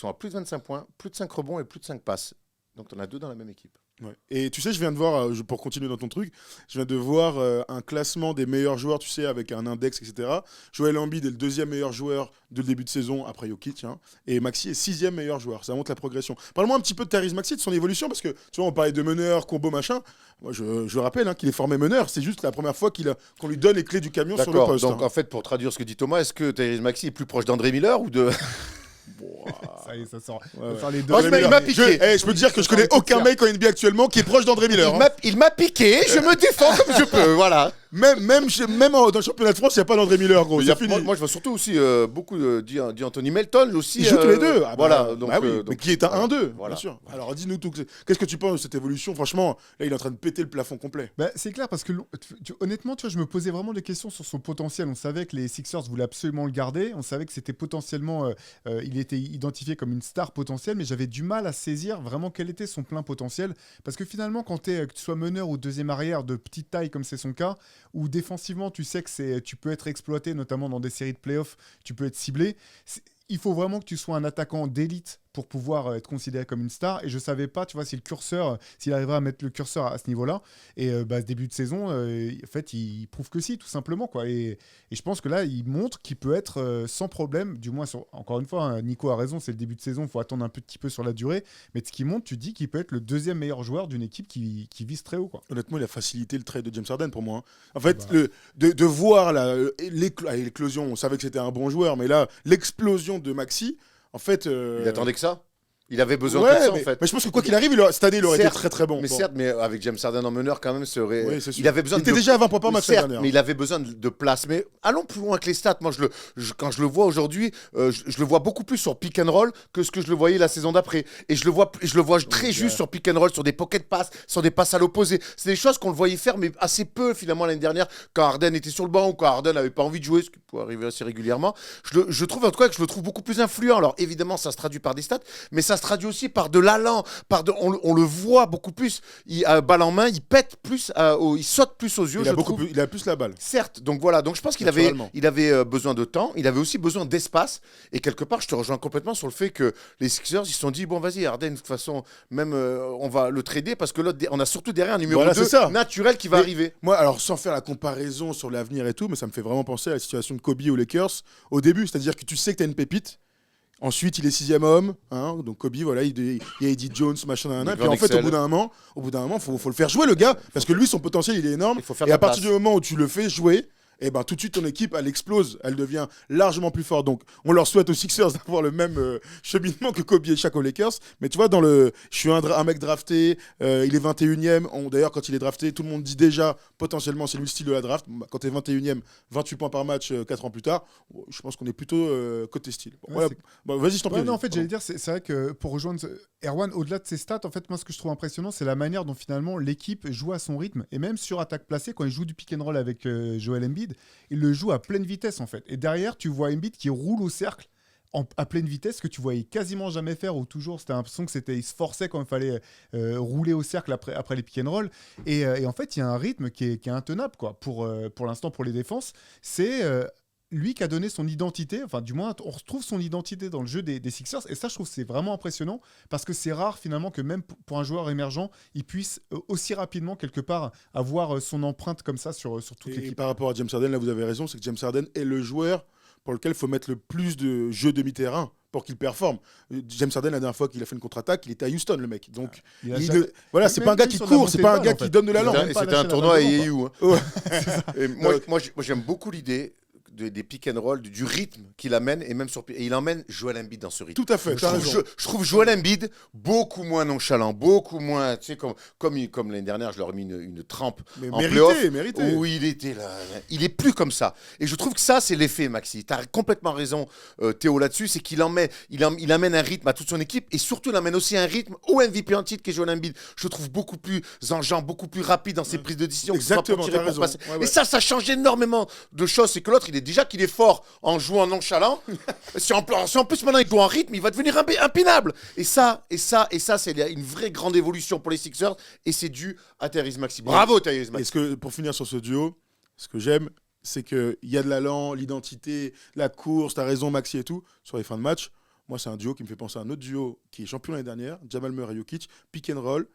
à plus de 25 points, plus de 5 rebonds et plus de 5 passes. Donc tu en as 2 dans la même équipe. Ouais. Et tu sais, je viens de voir, pour continuer dans ton truc, je viens de voir un classement des meilleurs joueurs, tu sais, avec un index, etc. Joel Embiid est le 2e meilleur joueur de le début de saison après Jokic, hein, et Maxey est 6e meilleur joueur. Ça montre la progression. Parle-moi un petit peu de Tyrese Maxey, de son évolution, parce que tu vois, on parlait de meneur, combo, machin. Moi, je rappelle qu'il est formé meneur. C'est juste la première fois qu'on lui donne les clés du camion sur le D'accord, poste. donc hein. en fait, pour traduire ce que dit Thomas, est-ce que Tyrese Maxey est plus proche d'André Miller ou de... Ça y est, ça sort. Ouais, ouais. Faire les deux. Oh, il m'a piqué. Je peux te dire que je connais aucun mec en NBA actuellement qui est proche d'André Miller. hein. Il m'a piqué, je me défends comme je peux, voilà. Même dans le championnat de France, il n'y a pas d'André Miller, gros. Il y C'est a- fini. moi, je vois surtout aussi beaucoup dit Anthony Melton aussi. Ils jouent tous les deux. Ah voilà, bah, donc, bah oui, mais donc, qui est un 1-2, voilà. bien sûr. Alors dis-nous tout. Qu'est-ce que tu penses de cette évolution? Franchement, là, il est en train de péter le plafond complet. Bah, c'est clair parce que honnêtement, tu vois, je me posais vraiment des questions sur son potentiel. On savait que les Sixers voulaient absolument le garder. On savait que c'était potentiellement, il était identifié comme une star potentielle, mais j'avais du mal à saisir vraiment quel était son plein potentiel. Parce que finalement, que tu sois meneur ou deuxième arrière de petite taille comme c'est son cas, ou défensivement, tu sais que tu peux être exploité, notamment dans des séries de playoffs, tu peux être ciblé. Il faut vraiment que tu sois un attaquant d'élite pour pouvoir être considéré comme une star. Et je savais pas, tu vois, si s'il arriverait à mettre le curseur à ce niveau-là. Et ce début de saison, en fait, il prouve que si, tout simplement, quoi. Et je pense que là, il montre qu'il peut être sans problème, du moins, encore une fois, hein, Nico a raison, c'est le début de saison, il faut attendre un petit peu sur la durée. Mais de ce qu'il montre, tu dis qu'il peut être le 2e meilleur joueur d'une équipe qui vise très haut, quoi. Honnêtement, il a facilité le trade de James Harden pour moi. hein. En fait, de voir l'éclosion, on savait que c'était un bon joueur, mais là, l'explosion de Maxey, en fait. il attendait que ça. Il avait besoin Ouais, de ça, mais, en fait. mais je pense que quoi qu'il arrive, cette année, il aurait été Certes, très très bon. Mais Bon. certes, mais avec James Harden en meneur, quand même, Oui, c'est sûr. il avait besoin Il était déjà à 20 points par match l'année certes, dernière. mais il avait besoin de place. Mais allons plus loin que les stats. Moi, quand je le vois aujourd'hui, je le vois beaucoup plus sur pick and roll que ce que je le voyais la saison d'après. Et je le vois très juste sur pick and roll, sur des pocket passes, sur des passes à l'opposé. C'est des choses qu'on le voyait faire, mais assez peu finalement l'année dernière, quand Harden était sur le banc ou quand Harden n'avait pas envie de jouer, ce qui peut arriver assez régulièrement. Je trouve en tout cas que je le trouve beaucoup plus influent. Alors évidemment, ça se traduit par des stats, mais ça se se traduit aussi par de l'allant, on le voit beaucoup plus. Balle en main, il pète plus, il saute plus aux yeux. Il a plus la balle. Certes, donc voilà. Donc je pense qu'il avait besoin de temps, il avait aussi besoin d'espace. Et quelque part, je te rejoins complètement sur le fait que les Sixers, ils se sont dit bon, vas-y, Harden, de toute façon, même on va le trader parce que l'autre, on a surtout derrière un numéro 2 naturel qui va arriver. Moi, alors sans faire la comparaison sur l'avenir et tout, mais ça me fait vraiment penser à la situation de Kobe aux Lakers au début, c'est-à-dire que tu sais que tu as une pépite. Ensuite, il est 6e homme, hein, donc Kobe, voilà, il y a Eddie Jones, machin, puis en fait, au bout d'un moment, faut le faire jouer le gars, parce que lui, son potentiel, il est énorme. Et à partir du moment où tu le fais jouer, et ben tout de suite ton équipe elle explose, elle devient largement plus forte. Donc on leur souhaite aux Sixers d'avoir le même cheminement que Kobe et Shaq aux Lakers. Mais tu vois, je suis un mec drafté, il est 21e. D'ailleurs, quand il est drafté, tout le monde dit déjà potentiellement c'est lui le style de la draft. Quand tu es 21e, 28 points par match 4 ans plus tard, je pense qu'on est plutôt côté style. Bon, Ouais, voilà. Vas-y, je t'en prie. Non, en fait, j'allais dire, c'est vrai que pour rejoindre Erwan, au-delà de ses stats, en fait, moi, ce que je trouve impressionnant, c'est la manière dont finalement l'équipe joue à son rythme. Et même sur attaque placée, quand il joue du pick and roll avec Joel Embiid, il le joue à pleine vitesse, en fait. Et derrière, tu vois Embiid qui roule au cercle à pleine vitesse, que tu voyais quasiment jamais faire, ou toujours, c'était l'impression il se forçait quand il fallait rouler au cercle après les pick and roll. Et en fait, il y a un rythme qui est intenable, quoi. Pour l'instant, pour les défenses, c'est... lui qui a donné son identité, enfin du moins on retrouve son identité dans le jeu des Sixers, et ça je trouve que c'est vraiment impressionnant, parce que c'est rare finalement que même pour un joueur émergent, il puisse aussi rapidement quelque part avoir son empreinte comme ça sur toute l'équipe. Et par rapport à James Harden, là vous avez raison, c'est que James Harden est le joueur pour lequel il faut mettre le plus de jeux demi-terrain pour qu'il performe. James Harden, la dernière fois qu'il a fait une contre-attaque, il était à Houston, le mec. Donc, voilà, c'est pas un gars qui court, c'est pas un gars qui donne de la langue. C'était un tournoi à Yeyou. Moi, j'aime beaucoup l'idée des pick and roll, du rythme qu'il amène, et même et il emmène Joel Embiid dans ce rythme. Tout à fait. Je trouve Joel Embiid beaucoup moins nonchalant, beaucoup moins, tu sais, comme l'année dernière, je leur ai mis une trempe en playoff, mérité. où il était là, il est plus comme ça. Et je trouve que ça, c'est l'effet, Maxi. Tu as complètement raison, Théo, là-dessus, c'est qu'il il amène un rythme à toute son équipe, et surtout, il amène aussi un rythme au MVP en titre qu'est Joel Embiid. Je le trouve beaucoup plus enjambé, beaucoup plus rapide dans ses prises de décision. Exactement, t'as raison. Et ça change énormément de choses. C'est que l'autre, il est déjà qu'il est fort en jouant nonchalant. si en plus maintenant il joue en rythme, il va devenir impinable. Et ça, c'est une vraie grande évolution pour les Sixers, et c'est dû à Tyrese Maxey. Bravo Tyrese Maxey. Pour finir sur ce duo, ce que j'aime, c'est qu'il y a de l'allant, l'identité, la course, t'as raison Maxi et tout, sur les fins de match. Moi, c'est un duo qui me fait penser à un autre duo qui est champion l'année dernière, Jamal Murray et Jokic, pick and roll.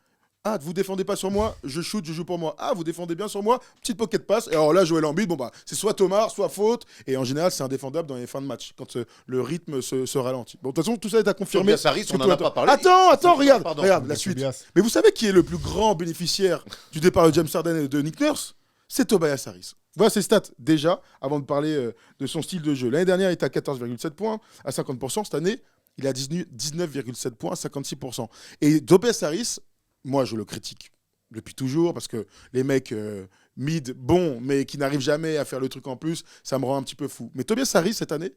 Ah, vous défendez pas sur moi, je shoot, je joue pour moi. Ah, vous défendez bien sur moi, petite pocket pass. Et alors là, Joel Embiid, c'est soit Thomas, soit faute. Et en général, c'est indéfendable dans les fins de match, quand le rythme se ralentit. Bon, de toute façon, tout ça est à confirmer. Tobias Harris, on n'en a pas parlé. Attends, regarde la suite. Tobias. Mais vous savez qui est le plus grand bénéficiaire du départ de James Harden et de Nick Nurse? C'est Tobias Harris. Voilà ses stats, déjà, avant de parler de son style de jeu. L'année dernière, il était à 14,7 points, à 50%. Cette année, il est à 19,7 points, à 56%. Et Tobias Harris, moi, je le critique depuis toujours, parce que les mecs mid, bons, mais qui n'arrivent jamais à faire le truc en plus, ça me rend un petit peu fou. Mais Tobias Harris, cette année,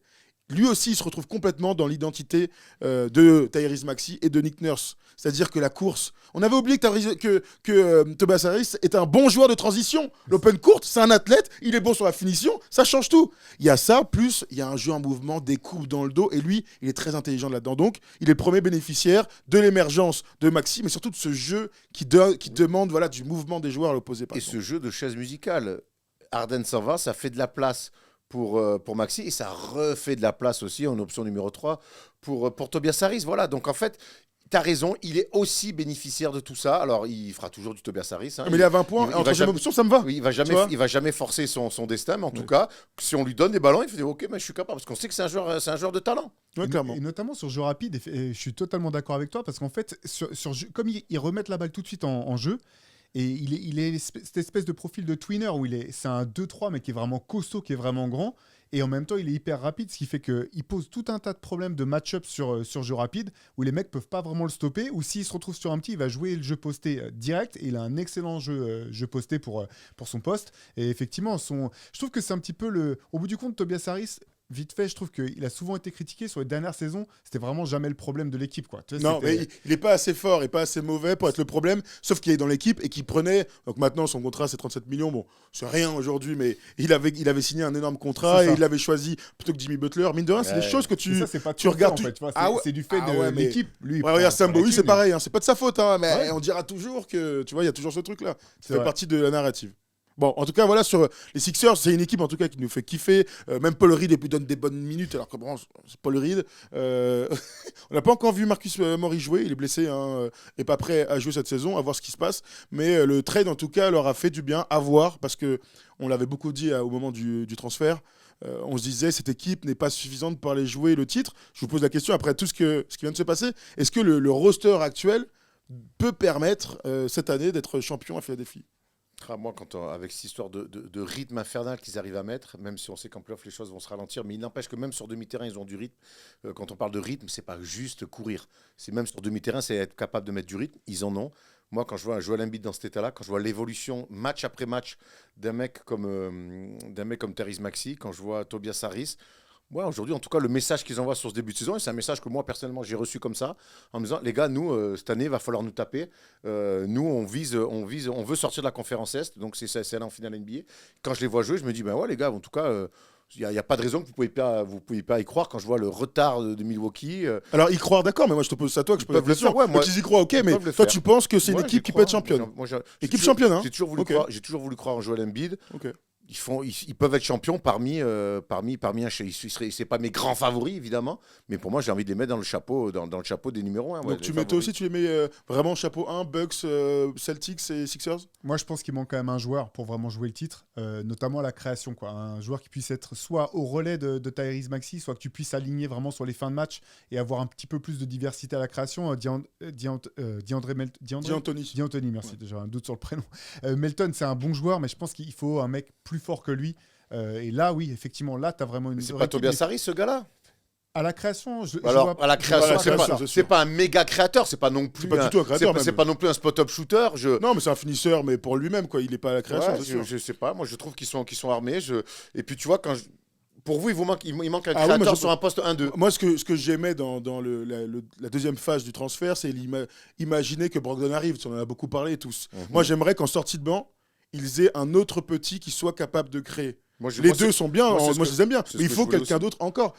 lui aussi, il se retrouve complètement dans l'identité de Tyrese Maxey et de Nick Nurse. C'est-à-dire que la course... On avait oublié que Tobias Harris est un bon joueur de transition. L'open court, c'est un athlète, il est bon sur la finition, ça change tout. Il y a ça, plus il y a un jeu en mouvement, des coupes dans le dos, et lui, il est très intelligent là-dedans. Donc, il est le premier bénéficiaire de l'émergence de Maxey, mais surtout de ce jeu qui demande du mouvement des joueurs à l'opposé. Et ce jeu de chaise musicale, Harden s'en va, ça fait de la place pour Maxey, et ça refait de la place aussi en option numéro 3 pour Tobias Harris. Voilà, donc en fait, tu as raison, il est aussi bénéficiaire de tout ça. Alors, il fera toujours du Tobias Harris. Mais il est à 20 points, en troisième option, ça me va. Oui, il va jamais forcer son destin, mais en tout cas, si on lui donne des ballons, il fait OK, mais je suis capable, parce qu'on sait que c'est un joueur de talent. Ouais, clairement. Et notamment sur jeu rapide, et je suis totalement d'accord avec toi, parce qu'en fait, comme ils remettent la balle tout de suite en jeu, et il est cette espèce de profil de tweener où c'est un 2-3 mais qui est vraiment costaud, qui est vraiment grand, et en même temps il est hyper rapide, ce qui fait qu'il pose tout un tas de problèmes de match-up sur jeu rapide, où les mecs peuvent pas vraiment le stopper, ou s'il se retrouve sur un petit, il va jouer le jeu posté direct, et il a un excellent jeu posté pour son poste. Et effectivement, je trouve que c'est un petit peu au bout du compte, Tobias Harris, vite fait, je trouve qu'il a souvent été critiqué sur les dernières saisons. C'était vraiment jamais le problème de l'équipe, quoi. Tu sais, Non, mais il est pas assez fort et pas assez mauvais pour être le problème, sauf qu'il est dans l'équipe et qu'il prenait. Donc maintenant, son contrat, c'est 37 millions. Bon, c'est rien aujourd'hui, mais il avait signé un énorme contrat C'est et ça. il l'avait choisi plutôt que Jimmy Butler. Mine de rien, c'est des choses que Mais tu. ça, c'est pas de tu son fait, regardes, en tu- fait, tu vois, Ah c'est ouais. c'est du fait Ah de ouais, mais- l'équipe. Lui, il Ouais, regarde, prend Sambo, la oui, c'est thune. pareil, hein, c'est pas de sa faute, hein, mais Ouais. on dira toujours que, tu vois, il y a toujours ce truc-là. C'est Ça fait vrai. partie de la narrative. Bon, en tout cas, voilà, sur les Sixers, c'est une équipe en tout cas qui nous fait kiffer. Même Paul Reed lui donne des bonnes minutes, alors que bon, c'est Paul Reed. On n'a pas encore vu Marcus Morris jouer, il est blessé et pas prêt à jouer cette saison, à voir ce qui se passe. Mais le trade, en tout cas, leur a fait du bien à voir, parce que on l'avait beaucoup dit au moment du transfert. On se disait, cette équipe n'est pas suffisante pour aller jouer le titre. Je vous pose la question, après tout ce qui vient de se passer, est-ce que le roster actuel peut permettre cette année d'être champion à Philadelphie? Moi, avec cette histoire de rythme infernal qu'ils arrivent à mettre, même si on sait qu'en playoff les choses vont se ralentir, mais il n'empêche que même sur demi-terrain, ils ont du rythme. Quand on parle de rythme, c'est pas juste courir. C'est même sur demi-terrain, c'est être capable de mettre du rythme. Ils en ont. Moi, quand je vois un Joel Embiid dans cet état-là, quand je vois l'évolution match après match d'un mec comme Therese Maxey, quand je vois Tobias Harris, ouais, aujourd'hui, en tout cas, le message qu'ils envoient sur ce début de saison, et c'est un message que moi, personnellement, j'ai reçu comme ça, en me disant, les gars, nous, cette année, il va falloir nous taper. Nous, on veut sortir de la conférence Est, donc c'est là en finale NBA. Quand je les vois jouer, je me dis, ben ouais, les gars, en tout cas, il n'y a pas de raison que vous ne pouvez pas y croire quand je vois le retard de Milwaukee. Alors, y croire, d'accord, mais moi je te pose ça à toi que je pose la peuvent le question. faire, ouais, moi- Toi, tu y crois, ok, ils mais peuvent le toi, faire. tu penses que c'est une Ouais, équipe j'y qui peut être crois. championne. Moi, Équipe toujours- championne, hein. J'ai toujours voulu Ok. croire. J'ai toujours voulu croire en Joel Embiid. Ok. Ils peuvent être champions parmi c'est pas mes grands favoris évidemment, mais pour moi j'ai envie de les mettre dans le chapeau des numéros 1. Donc, tu mets toi aussi, tu les mets vraiment chapeau 1, Bucks, Celtics et Sixers? Moi, je pense qu'il manque quand même un joueur pour vraiment jouer le titre, notamment à la création, quoi. Un joueur qui puisse être soit au relais de Tyrese Maxey, soit que tu puisses aligner vraiment sur les fins de match et avoir un petit peu plus de diversité à la création. D'Antoni, merci. J'ai un doute sur le prénom. Melton, c'est un bon joueur, mais je pense qu'il faut un mec plus fort que lui. Et là, oui, effectivement, là, tu as vraiment une. Mais c'est pas Tobias Harris ce gars-là. À la création, je Alors vois- à la je création, vois c'est pas pas- ça. c'est c'est pas un méga créateur, c'est pas non plus C'est pas du tout un créateur, c'est même. pas non plus un spot-up shooter. Non, mais c'est un finisseur, mais pour lui-même, quoi. Il est pas à la création, Ouais, c'est sûr. je sais pas, moi je trouve qu'ils sont armés. Et puis tu vois, pour vous, il manque un Ah oui, moi, créateur je- sur un poste 1-2. Moi, ce que j'aimais dans la deuxième phase du transfert, c'est imaginer que Brogdon arrive. On en a beaucoup parlé tous. Moi, j'aimerais qu'en sortie de banc, ils aient un autre petit qui soit capable de créer. Les deux sont bien, moi, c'est moi, ce que- je les aime bien, c'est ce mais il que faut je voulais quelqu'un aussi. d'autre encore.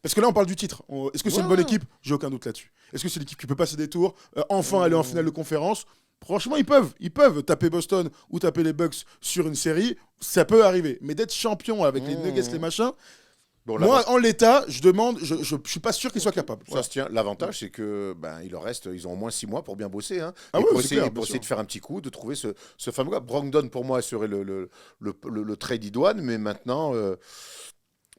Parce que là on parle du titre. Est-ce que c'est une bonne Ouais. équipe? J'ai aucun doute là-dessus. Est-ce que c'est l'équipe qui peut passer des tours, enfin aller en finale de conférence? Franchement, ils peuvent taper Boston ou taper les Bucks sur une série, ça peut arriver. Mais d'être champion avec les Nuggets, les machins, Bon, moi en l'état, je suis pas sûr qu'ils soient capables. ça se tient. L'avantage, c'est que il leur reste, ils ont au moins 6 mois pour bien bosser. Hein, Ah et ouais, pour c'est essayer, clair, pour bien essayer sûr. de faire un petit coup, de trouver ce fameux gars. Brogdon, pour moi, serait le trade idoine, mais maintenant.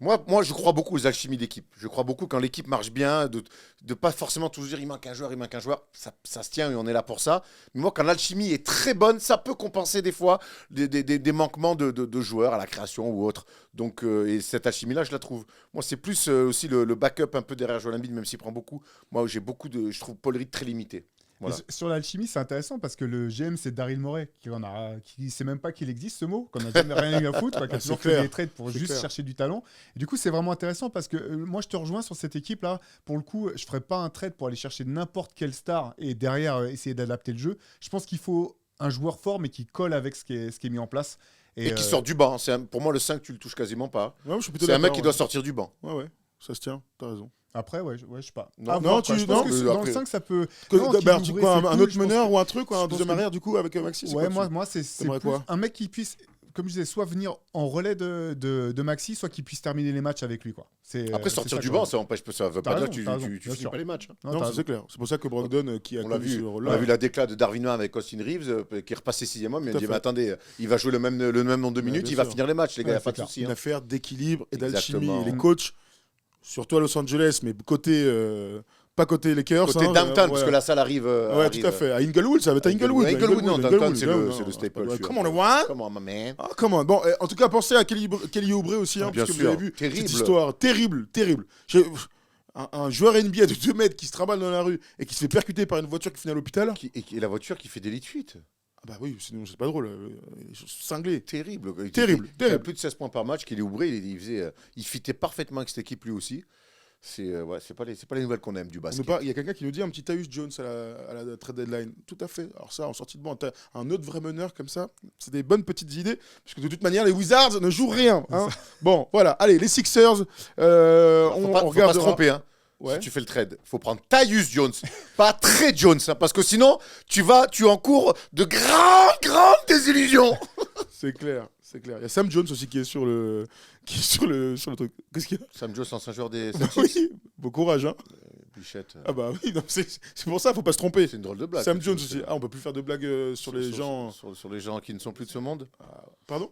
Moi, je crois beaucoup aux alchimies d'équipe. Je crois beaucoup quand l'équipe marche bien, de pas forcément toujours dire il manque un joueur. Ça se tient et on est là pour ça. Mais moi, quand l'alchimie est très bonne, ça peut compenser des fois des manquements de joueurs à la création ou autre. Donc, et cette alchimie-là, je la trouve. Moi, c'est plus aussi le backup un peu derrière Joel Embiid, même s'il prend beaucoup. Moi, je trouve Paul Reed très limité. Voilà. Sur l'alchimie, c'est intéressant parce que le GM, c'est Daryl Morey, qui sait même pas qu'il existe ce mot, qu'on n'a jamais rien eu à foutre, quoi, qui a C'est toujours clair. fait des trades pour C'est juste clair. chercher du talent. Et du coup, c'est vraiment intéressant parce que moi, je te rejoins sur cette équipe-là. Pour le coup, je ferais pas un trade pour aller chercher n'importe quelle star et derrière essayer d'adapter le jeu. Je pense qu'il faut un joueur fort, mais qui colle avec ce qui est mis en place. Et qui sort du banc. Pour moi, le 5, tu le touches quasiment pas. Ouais, je suis plutôt C'est un mec d'accord, qui ouais. doit sortir du banc. Ouais, ça se tient, t'as raison. Après, ouais, je sais pas. Non, À non, voir, quoi. tu- Je pense non, que mais dans après- le 5, ça peut. Que- Non, qu'il bah, ouvrait quoi, ses un couilles, autre je pense meneur que- ou un truc, je un pense deuxième que- arrière du coup avec Maxi? c'est Ouais, quoi, moi c'est T'aimerais plus quoi un mec qui puisse, comme je disais, soit venir en relais de Maxi, soit qui puisse terminer les matchs avec lui, quoi. Après, sortir du banc, ça veut T'as pas dire raison, que t'as raison, tu bien finis sûr. pas les matchs. Hein. Non, Non, t'as ça, raison. c'est clair. C'est pour ça que Brogdon, qui a On l'a connu ce vu, rôle-là. on a vu la déclat de Darwin avec Austin Reeves, qui est repassé 6e homme. Il Tout a à dit fait. mais attendez, il va jouer le même nombre de Ouais, minutes, bien il va sûr. finir les matchs, les gars, Ouais, il n'y a pas c'est de clair. souci. Une Hein. affaire d'équilibre et d'alchimie. Exactement. Et les coachs, surtout à Los Angeles, mais pas côté Lakers. Côté downtown, parce que la salle arrive. Ouais, tout à fait. À Inglewood, ça va être à Inglewood. Inglewood, non, downtown, c'est non, le non, staple. pas- tu Come on, vois. what? Come on, my man. Ah, comment? Bon, en tout cas, pensez à Kelly Oubre aussi, hein, Bien parce que sûr. vous avez vu Terrible. cette histoire terrible. Un joueur NBA de 2 mètres qui se trimballe dans la rue et qui se fait percuter par une voiture qui finit à l'hôpital. Et la voiture qui fait des lits de fuite. Ah bah oui, sinon c'est pas drôle. Cinglé. Terrible. Quoi. Terrible, Il terrible. a plus de 16 points par match qu'il est ouvré. Il fitait parfaitement avec cette équipe lui aussi. C'est pas les nouvelles qu'on aime du basket. Il y a quelqu'un qui nous dit un petit Tyus Jones à la trade deadline. Tout à fait. Alors ça, en sortie de banc, un autre vrai meneur comme ça, c'est des bonnes petites idées. Parce que de toute manière, les Wizards ne jouent rien. Hein. Bon, voilà. Allez, les Sixers, Faut pas regarde. se tromper. Hein. Ouais. Si tu fais le trade, faut prendre Tyus Jones, pas Trey Jones, hein, parce que sinon, tu encours de grandes désillusions. C'est clair, c'est clair. Il y a Sam Jones aussi qui est sur le truc. Qu'est-ce qu'il y a? Sam Jones, ancien joueur des Bah Celtics. oui, bon courage, hein. Bichette, Ah bah oui, non, c'est pour ça, faut pas se tromper. c'est une drôle de blague. Sam que tu Jones veux aussi. faire. Ah, on peut plus faire de blagues sur les gens. Sur les gens qui ne sont plus de ce monde. Pardon?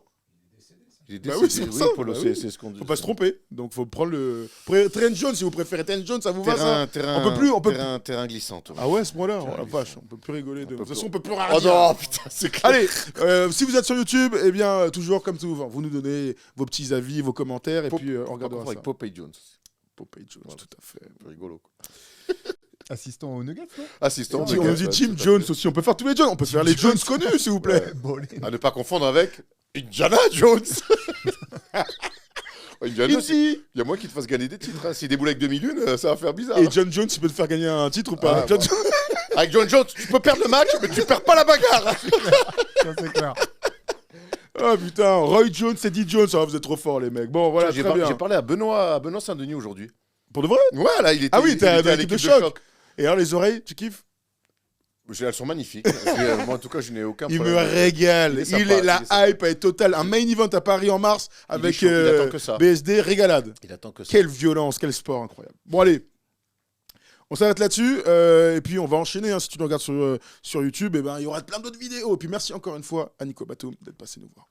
Il est Bah décédé. oui, c'est ça, Polo, bah oui. c'est ce qu'on dit. Faut pas se tromper. Donc faut prendre le. Trent Jones, si vous préférez Trent Jones, ça vous va ça? Terrain glissant. toi. Ah ouais, à ce moment-là, oh la Terrain vache, on peut plus rigoler. De toute façon, plus- on peut plus rien Oh dire. non, putain, c'est clair. Allez, si vous êtes sur YouTube, eh bien, toujours comme souvent, vous nous donnez vos petits avis, vos commentaires, et puis on regardera ça. avec Popeye Jones. Popeye Jones, Voilà. tout à fait. Un peu rigolo. Quoi. Assistant aux Nuggets, non Assistant. On nous dit Jim Jones aussi, on peut faire tous les Jones, on peut faire les Jones connus, s'il vous plaît. Bon, À ne pas confondre avec Indiana Jones. Indiana Jones, il y a moins qui te fasse gagner des titres. Hein. S'il déboule avec 2001, ça va faire bizarre. Et hein. John Jones, il peut te faire gagner un titre ou pas? Ah, John bon. Jones- Avec John Jones, tu peux perdre le match, mais tu perds pas la bagarre. ça c'est clair. Ah putain, Roy Jones, Eddie Jones, ah, vous êtes trop forts les mecs. Bon voilà, J'ai très bien. parlé à Benoît Saint-Denis aujourd'hui. Pour de vrai? Ouais, là, il était. Ah oui, t'es il à était à l'équipe de l'équipe choc. Et alors les oreilles, tu kiffes? Elles sont magnifiques. Moi, en tout cas, je n'ai aucun Il problème. me régale. Il est sympa, La il est sympa. hype est totale. Un main event à Paris en mars Il est avec chaud, il attend que ça. BSD, régalade. Il attend que ça. Quelle violence, quel sport incroyable. Bon allez, on s'arrête là-dessus et puis on va enchaîner. Hein, si tu nous regardes sur YouTube, eh ben, il y aura plein d'autres vidéos. Et puis merci encore une fois à Nico Batum d'être passé nous voir.